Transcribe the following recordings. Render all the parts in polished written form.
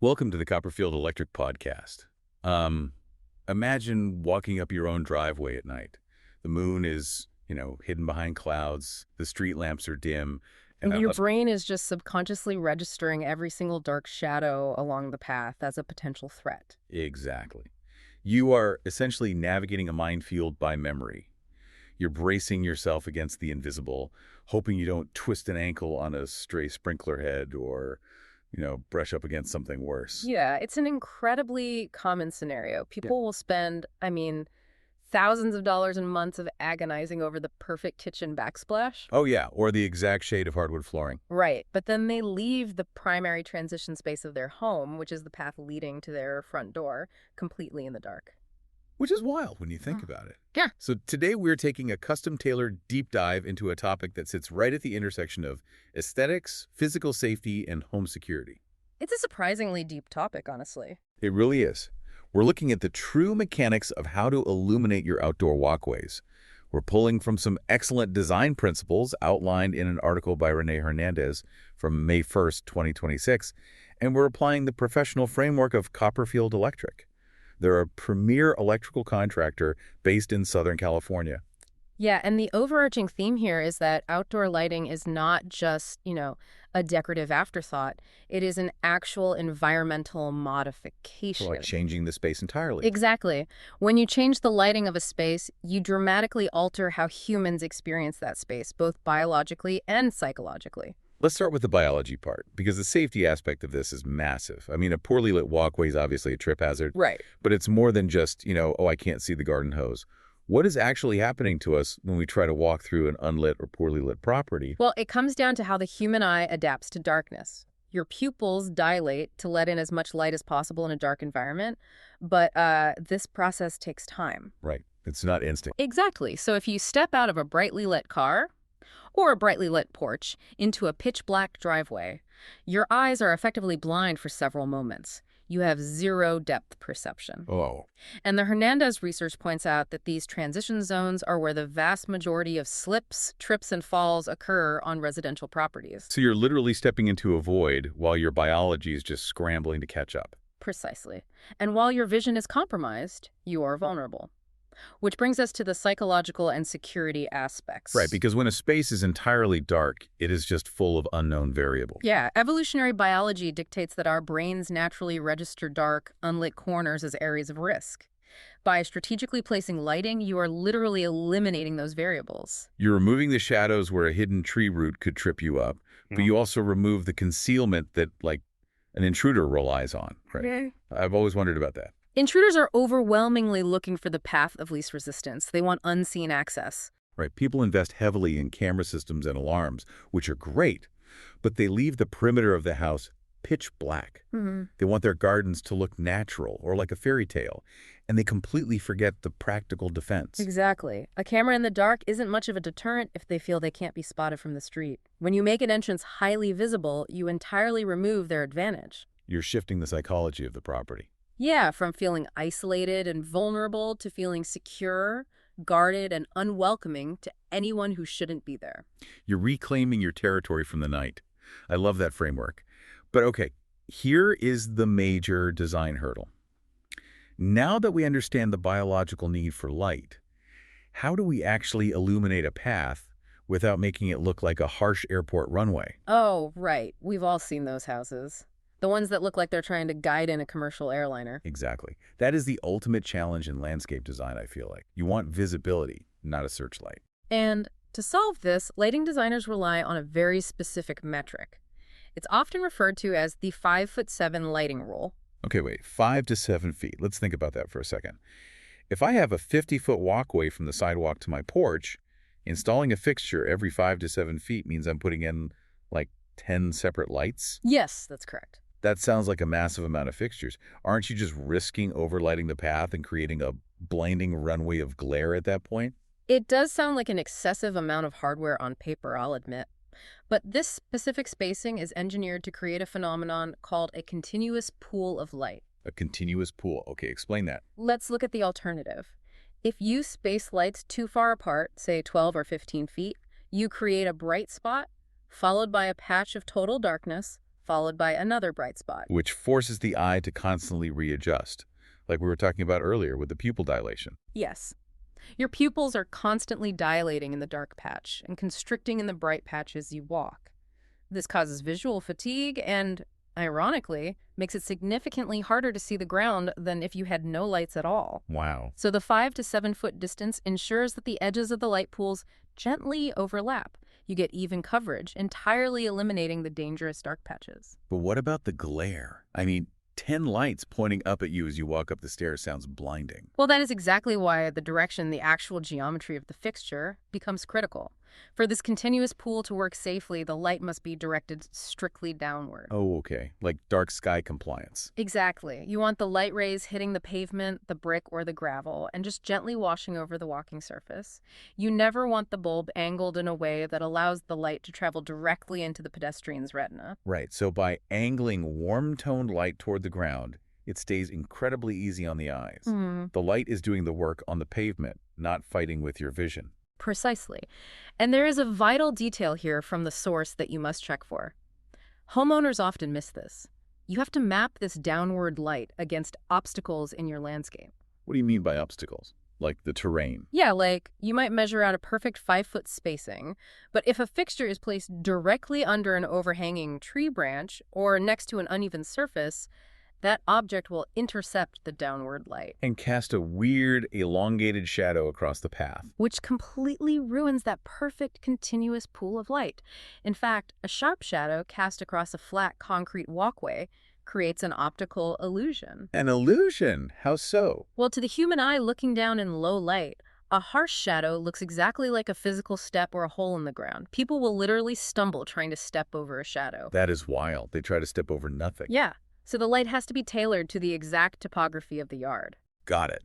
Welcome to the Copperfield Electric Podcast. Imagine walking up your own driveway at night. The moon is, hidden behind clouds. The street lamps are dim. And your brain is just subconsciously registering every single dark shadow along the path as a potential threat. Exactly. You are essentially navigating a minefield by memory. You're bracing yourself against the invisible, hoping you don't twist an ankle on a stray sprinkler head or brush up against something worse. Yeah, it's an incredibly common scenario. People will spend, thousands of dollars and months of agonizing over the perfect kitchen backsplash. Oh, yeah, or the exact shade of hardwood flooring. Right, but then they leave the primary transition space of their home, which is the path leading to their front door, completely in the dark. Which is wild when you think about it. Yeah. So today we're taking a custom-tailored deep dive into a topic that sits right at the intersection of aesthetics, physical safety, and home security. It's a surprisingly deep topic, honestly. It really is. We're looking at the true mechanics of how to illuminate your outdoor walkways. We're pulling from some excellent design principles outlined in an article by Renee Hernandez from May 1st, 2026, and we're applying the professional framework of Copperfield Electric. They're a premier electrical contractor based in Southern California. Yeah, and the overarching theme here is that outdoor lighting is not just, a decorative afterthought. It is an actual environmental modification. So like changing the space entirely. Exactly. When you change the lighting of a space, you dramatically alter how humans experience that space, both biologically and psychologically. Let's start with the biology part, because the safety aspect of this is massive. I mean, a poorly lit walkway is obviously a trip hazard. Right. But it's more than just, I can't see the garden hose. What is actually happening to us when we try to walk through an unlit or poorly lit property? Well, it comes down to how the human eye adapts to darkness. Your pupils dilate to let in as much light as possible in a dark environment, but this process takes time. Right. It's not instant. Exactly. So if you step out of a brightly lit car or a brightly lit porch into a pitch-black driveway, your eyes are effectively blind for several moments. You have zero depth perception. Oh. And the Hernandez research points out that these transition zones are where the vast majority of slips, trips, and falls occur on residential properties. So you're literally stepping into a void while your biology is just scrambling to catch up. Precisely. And while your vision is compromised, you are vulnerable. Which brings us to the psychological and security aspects. Right, because when a space is entirely dark, it is just full of unknown variables. Yeah, evolutionary biology dictates that our brains naturally register dark, unlit corners as areas of risk. By strategically placing lighting, you are literally eliminating those variables. You're removing the shadows where a hidden tree root could trip you up, but you also remove the concealment that, an intruder relies on. Right? Yeah. I've always wondered about that. Intruders are overwhelmingly looking for the path of least resistance. They want unseen access. Right. People invest heavily in camera systems and alarms, which are great, but they leave the perimeter of the house pitch black. Mm-hmm. They want their gardens to look natural or like a fairy tale, and they completely forget the practical defense. Exactly. A camera in the dark isn't much of a deterrent if they feel they can't be spotted from the street. When you make an entrance highly visible, you entirely remove their advantage. You're shifting the psychology of the property. Yeah, from feeling isolated and vulnerable to feeling secure, guarded, and unwelcoming to anyone who shouldn't be there. You're reclaiming your territory from the night. I love that framework. But okay, here is the major design hurdle. Now that we understand the biological need for light, how do we actually illuminate a path without making it look like a harsh airport runway? Oh, right. We've all seen those houses. The ones that look like they're trying to guide in a commercial airliner. Exactly. That is the ultimate challenge in landscape design, I feel like. You want visibility, not a searchlight. And to solve this, lighting designers rely on a very specific metric. It's often referred to as the 5'7" lighting rule. Okay, wait, 5 to 7 feet. Let's think about that for a second. If I have a 50-foot walkway from the sidewalk to my porch, installing a fixture every 5 to 7 feet means I'm putting in, 10 separate lights? Yes, that's correct. That sounds like a massive amount of fixtures. Aren't you just risking overlighting the path and creating a blinding runway of glare at that point? It does sound like an excessive amount of hardware on paper, I'll admit. But this specific spacing is engineered to create a phenomenon called a continuous pool of light. A continuous pool. Okay, explain that. Let's look at the alternative. If you space lights too far apart, say 12 or 15 feet, you create a bright spot, followed by a patch of total darkness, followed by another bright spot. Which forces the eye to constantly readjust, like we were talking about earlier with the pupil dilation. Yes. Your pupils are constantly dilating in the dark patch and constricting in the bright patch as you walk. This causes visual fatigue and, ironically, makes it significantly harder to see the ground than if you had no lights at all. Wow. So the 5 to 7 foot distance ensures that the edges of the light pools gently overlap. You get even coverage, entirely eliminating the dangerous dark patches. But what about the glare? I mean, 10 lights pointing up at you as you walk up the stairs sounds blinding. Well, that is exactly why the direction, the actual geometry of the fixture, becomes critical. For this continuous pool to work safely, the light must be directed strictly downward. Oh, okay. Like dark sky compliance. Exactly. You want the light rays hitting the pavement, the brick, or the gravel, and just gently washing over the walking surface. You never want the bulb angled in a way that allows the light to travel directly into the pedestrian's retina. Right, so by angling warm-toned light toward the ground, it stays incredibly easy on the eyes. The light is doing the work on the pavement, not fighting with your vision. Precisely. And there is a vital detail here from the source that you must check for. Homeowners often miss this. You have to map this downward light against obstacles in your landscape. What do you mean by obstacles? Like the terrain? Yeah, like you might measure out a perfect 5-foot spacing, but if a fixture is placed directly under an overhanging tree branch or next to an uneven surface, that object will intercept the downward light. And cast a weird, elongated shadow across the path. Which completely ruins that perfect, continuous pool of light. In fact, a sharp shadow cast across a flat concrete walkway creates an optical illusion. An illusion? How so? Well, to the human eye looking down in low light, a harsh shadow looks exactly like a physical step or a hole in the ground. People will literally stumble trying to step over a shadow. That is wild. They try to step over nothing. Yeah. So the light has to be tailored to the exact topography of the yard. Got it.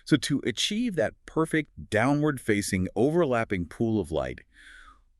So to achieve that perfect downward-facing, overlapping pool of light,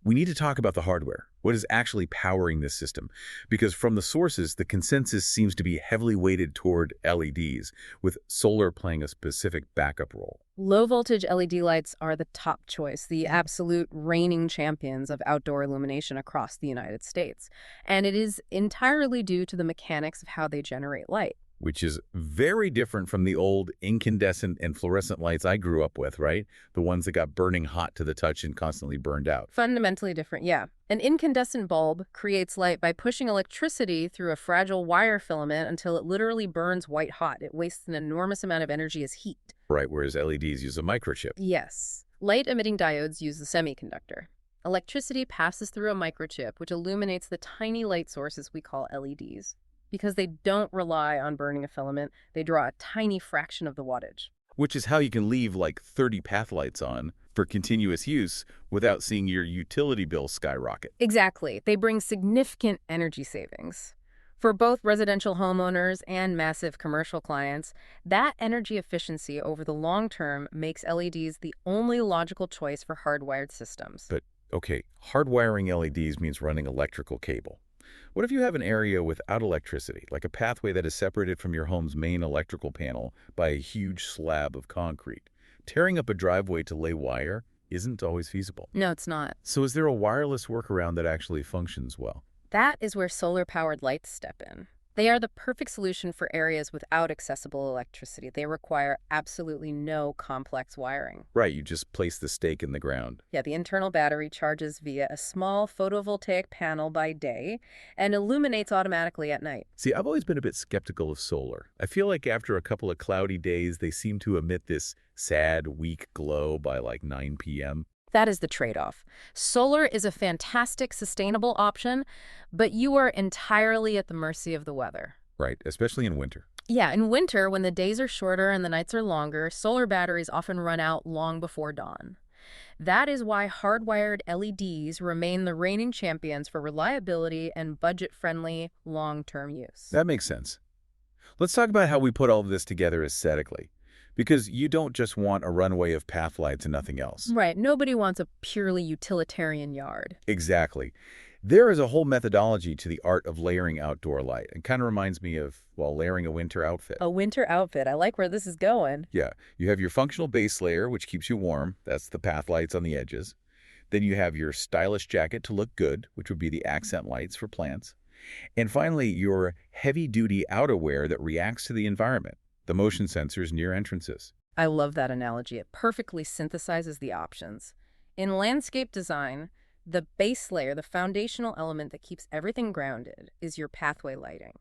we need to talk about the hardware. What is actually powering this system? Because from the sources, the consensus seems to be heavily weighted toward LEDs, with solar playing a specific backup role. Low-voltage LED lights are the top choice, the absolute reigning champions of outdoor illumination across the United States. And it is entirely due to the mechanics of how they generate light. Which is very different from the old incandescent and fluorescent lights I grew up with, right? The ones that got burning hot to the touch and constantly burned out. Fundamentally different, yeah. An incandescent bulb creates light by pushing electricity through a fragile wire filament until it literally burns white hot. It wastes an enormous amount of energy as heat. Right, whereas LEDs use a microchip. Yes. Light-emitting diodes use the semiconductor. Electricity passes through a microchip, which illuminates the tiny light sources we call LEDs. Because they don't rely on burning a filament, they draw a tiny fraction of the wattage. Which is how you can leave like 30 path lights on for continuous use without seeing your utility bill skyrocket. Exactly. They bring significant energy savings. For both residential homeowners and massive commercial clients, that energy efficiency over the long term makes LEDs the only logical choice for hardwired systems. But, okay, hardwiring LEDs means running electrical cable. What if you have an area without electricity, like a pathway that is separated from your home's main electrical panel by a huge slab of concrete? Tearing up a driveway to lay wire isn't always feasible. No, it's not. So is there a wireless workaround that actually functions well? That is where solar-powered lights step in. They are the perfect solution for areas without accessible electricity. They require absolutely no complex wiring. Right, you just place the stake in the ground. Yeah, the internal battery charges via a small photovoltaic panel by day and illuminates automatically at night. See, I've always been a bit skeptical of solar. I feel like after a couple of cloudy days, they seem to emit this sad, weak glow by like 9 p.m. That is the trade-off. Solar is a fantastic, sustainable option, but you are entirely at the mercy of the weather. Right, especially in winter. Yeah, in winter, when the days are shorter and the nights are longer, solar batteries often run out long before dawn. That is why hardwired LEDs remain the reigning champions for reliability and budget-friendly long-term use. That makes sense. Let's talk about how we put all of this together aesthetically. Because you don't just want a runway of path lights and nothing else. Right. Nobody wants a purely utilitarian yard. Exactly. There is a whole methodology to the art of layering outdoor light. It kind of reminds me of, well, layering a winter outfit. A winter outfit. I like where this is going. Yeah. You have your functional base layer, which keeps you warm. That's the path lights on the edges. Then you have your stylish jacket to look good, which would be the accent lights for plants. And finally, your heavy-duty outerwear that reacts to the environment, the motion sensors near entrances. I love that analogy. It perfectly synthesizes the options. In landscape design, the base layer, the foundational element that keeps everything grounded, is your pathway lighting.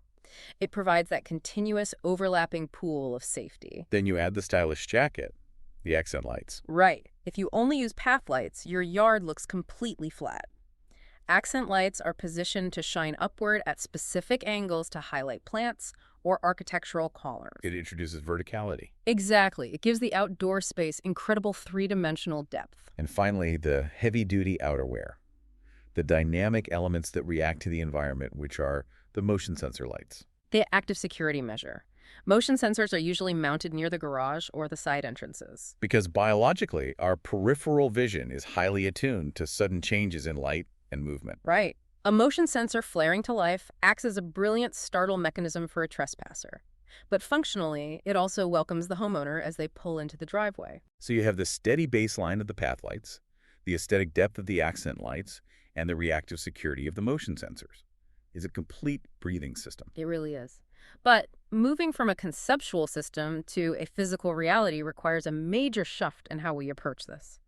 It provides that continuous overlapping pool of safety. Then you add the stylish jacket, the accent lights. Right. If you only use path lights, your yard looks completely flat. Accent lights are positioned to shine upward at specific angles to highlight plants or architectural columns. It introduces verticality. Exactly. It gives the outdoor space incredible three-dimensional depth. And finally, the heavy-duty outerwear, the dynamic elements that react to the environment, which are the motion sensor lights. The active security measure. Motion sensors are usually mounted near the garage or the side entrances. Because biologically, our peripheral vision is highly attuned to sudden changes in light and movement. Right. A motion sensor flaring to life acts as a brilliant startle mechanism for a trespasser. But functionally, it also welcomes the homeowner as they pull into the driveway. So you have the steady baseline of the path lights, the aesthetic depth of the accent lights, and the reactive security of the motion sensors. It's a complete breathing system. It really is. But moving from a conceptual system to a physical reality requires a major shift in how we approach this.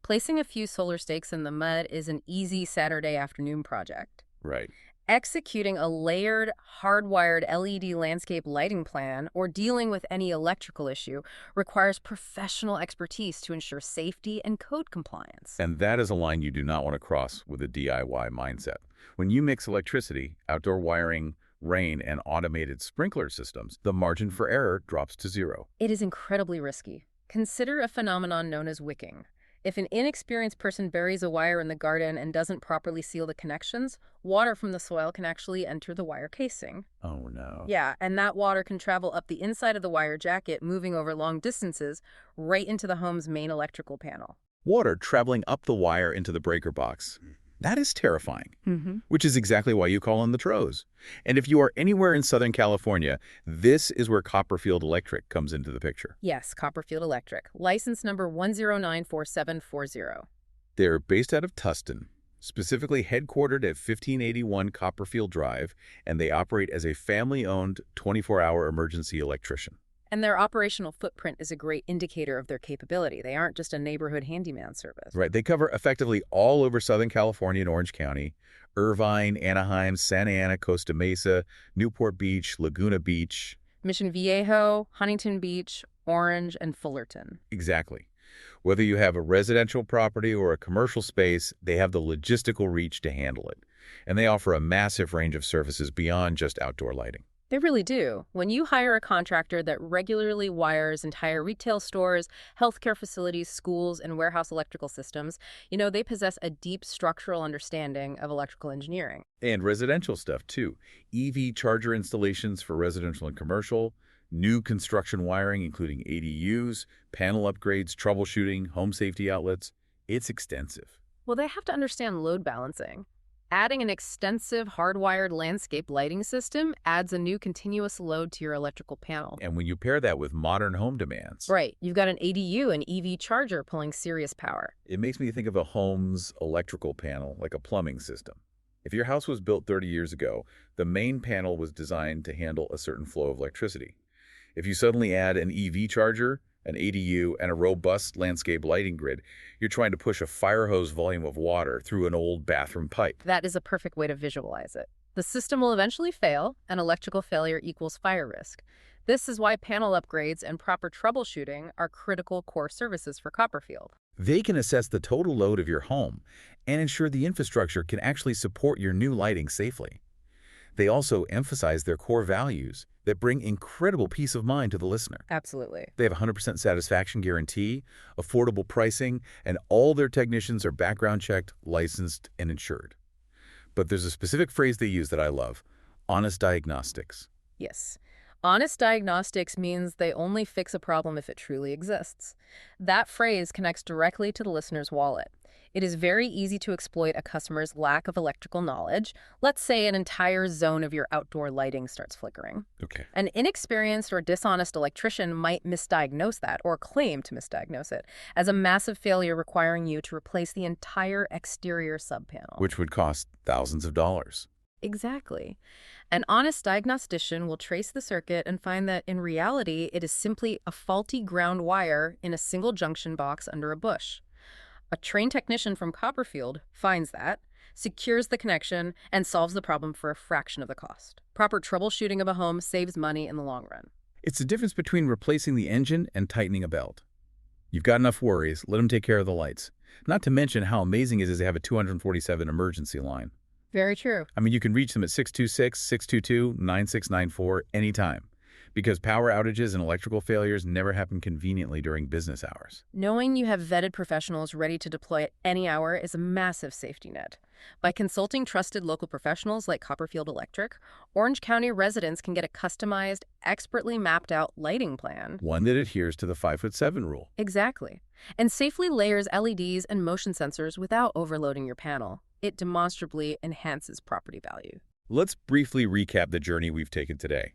Placing a few solar stakes in the mud is an easy Saturday afternoon project. Right. Executing a layered, hardwired LED landscape lighting plan or dealing with any electrical issue requires professional expertise to ensure safety and code compliance. And that is a line you do not want to cross with a DIY mindset. When you mix electricity, outdoor wiring, rain, and automated sprinkler systems, the margin for error drops to zero. It is incredibly risky. Consider a phenomenon known as wicking. If an inexperienced person buries a wire in the garden and doesn't properly seal the connections, water from the soil can actually enter the wire casing. Oh, no. Yeah, and that water can travel up the inside of the wire jacket, moving over long distances, right into the home's main electrical panel. Water traveling up the wire into the breaker box. That is terrifying, which is exactly why you call on the Tros. And if you are anywhere in Southern California, this is where Copperfield Electric comes into the picture. Yes, Copperfield Electric, license number 1094740. They're based out of Tustin, specifically headquartered at 1581 Copperfield Drive, and they operate as a family-owned 24-hour emergency electrician. And their operational footprint is a great indicator of their capability. They aren't just a neighborhood handyman service. Right. They cover effectively all over Southern California and Orange County, Irvine, Anaheim, Santa Ana, Costa Mesa, Newport Beach, Laguna Beach. Mission Viejo, Huntington Beach, Orange, and Fullerton. Exactly. Whether you have a residential property or a commercial space, they have the logistical reach to handle it. And they offer a massive range of services beyond just outdoor lighting. They really do. When you hire a contractor that regularly wires entire retail stores, healthcare facilities, schools, and warehouse electrical systems, they possess a deep structural understanding of electrical engineering. And residential stuff, too. EV charger installations for residential and commercial, new construction wiring, including ADUs, panel upgrades, troubleshooting, home safety outlets. It's extensive. Well, they have to understand load balancing. Adding an extensive hardwired landscape lighting system adds a new continuous load to your electrical panel. And when you pair that with modern home demands... Right. You've got an ADU, an EV charger pulling serious power. It makes me think of a home's electrical panel like a plumbing system. If your house was built 30 years ago, the main panel was designed to handle a certain flow of electricity. If you suddenly add an EV charger, an ADU, and a robust landscape lighting grid, you're trying to push a fire hose volume of water through an old bathroom pipe. That is a perfect way to visualize it. The system will eventually fail, and electrical failure equals fire risk. This is why panel upgrades and proper troubleshooting are critical core services for Copperfield. They can assess the total load of your home and ensure the infrastructure can actually support your new lighting safely. They also emphasize their core values that bring incredible peace of mind to the listener. Absolutely. They have a 100% satisfaction guarantee, affordable pricing, and all their technicians are background checked, licensed, and insured. But there's a specific phrase they use that I love: honest diagnostics. Yes. Honest diagnostics means they only fix a problem if it truly exists. That phrase connects directly to the listener's wallet. It is very easy to exploit a customer's lack of electrical knowledge. Let's say an entire zone of your outdoor lighting starts flickering. Okay. An inexperienced or dishonest electrician might misdiagnose that, or claim to misdiagnose it, as a massive failure requiring you to replace the entire exterior subpanel. Which would cost thousands of dollars. Exactly. An honest diagnostician will trace the circuit and find that in reality, it is simply a faulty ground wire in a single junction box under a bush. A trained technician from Copperfield finds that, secures the connection, and solves the problem for a fraction of the cost. Proper troubleshooting of a home saves money in the long run. It's the difference between replacing the engine and tightening a belt. You've got enough worries, let them take care of the lights. Not to mention how amazing it is they have a 247 emergency line. Very true. I mean, you can reach them at 626-622-9694 anytime, because power outages and electrical failures never happen conveniently during business hours. Knowing you have vetted professionals ready to deploy at any hour is a massive safety net. By consulting trusted local professionals like Copperfield Electric, Orange County residents can get a customized, expertly mapped out lighting plan. One that adheres to the 5'7" rule. Exactly. And safely layers LEDs and motion sensors without overloading your panel. It demonstrably enhances property value. Let's briefly recap the journey we've taken today.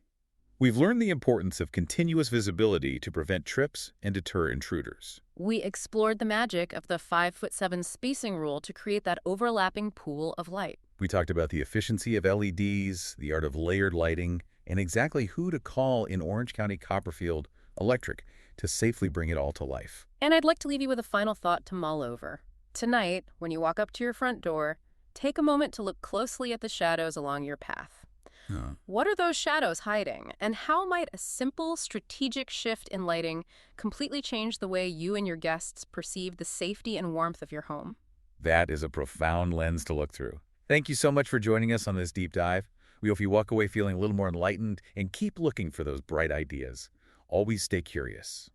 We've learned the importance of continuous visibility to prevent trips and deter intruders. We explored the magic of the 5'7" spacing rule to create that overlapping pool of light. We talked about the efficiency of LEDs, the art of layered lighting, and exactly who to call in Orange County Copperfield Electric to safely bring it all to life. And I'd like to leave you with a final thought to mull over. Tonight, when you walk up to your front door, take a moment to look closely at the shadows along your path. What are those shadows hiding, and how might a simple, strategic shift in lighting completely change the way you and your guests perceive the safety and warmth of your home? That is a profound lens to look through. Thank you so much for joining us on this deep dive. We hope you walk away feeling a little more enlightened and keep looking for those bright ideas. Always stay curious.